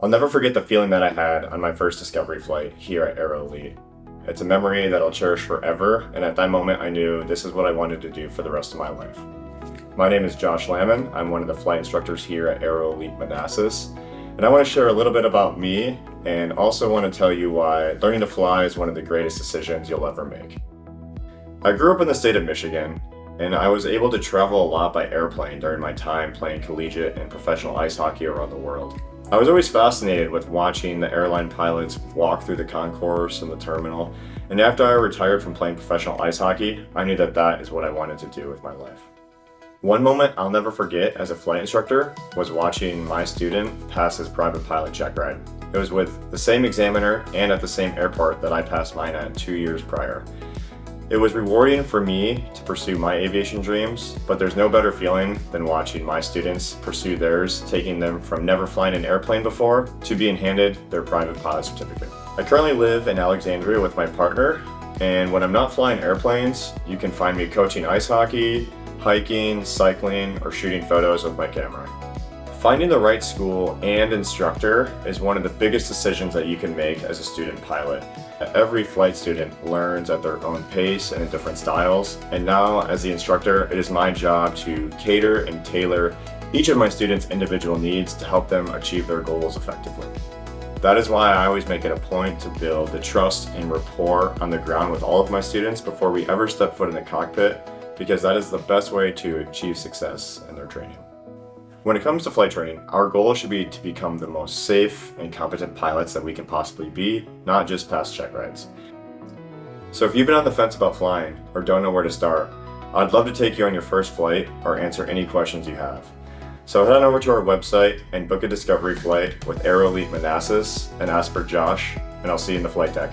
I'll never forget the feeling that I had on my first discovery flight here at Aero Elite. It's a memory that I'll cherish forever, and at that moment I knew this is what I wanted to do for the rest of my life. My name is Josh Lammon. I'm one of the flight instructors here at Aero Elite Manassas, and I want to share a little bit about me and also want to tell you why learning to fly is one of the greatest decisions you'll ever make. I grew up in the state of Michigan, and I was able to travel a lot by airplane during my time playing collegiate and professional ice hockey around the world. I was always fascinated with watching the airline pilots walk through the concourse and the terminal, and after I retired from playing professional ice hockey, I knew that that is what I wanted to do with my life. One moment I'll never forget as a flight instructor was watching my student pass his private pilot check ride. It was with the same examiner and at the same airport that I passed mine at 2 years prior. It was rewarding for me to pursue my aviation dreams, but there's no better feeling than watching my students pursue theirs, taking them from never flying an airplane before to being handed their private pilot certificate. I currently live in Alexandria with my partner, and when I'm not flying airplanes, you can find me coaching ice hockey, hiking, cycling, or shooting photos with my camera. Finding the right school and instructor is one of the biggest decisions that you can make as a student pilot. Every flight student learns at their own pace and in different styles, and now as the instructor, it is my job to cater and tailor each of my students' individual needs to help them achieve their goals effectively. That is why I always make it a point to build the trust and rapport on the ground with all of my students before we ever step foot in the cockpit, because that is the best way to achieve success in their training. When it comes to flight training, our goal should be to become the most safe and competent pilots that we can possibly be, not just pass check rides. So if you've been on the fence about flying or don't know where to start, I'd love to take you on your first flight or answer any questions you have. So head on over to our website and book a discovery flight with Aero Elite Manassas and ask for Josh, and I'll see you in the flight deck.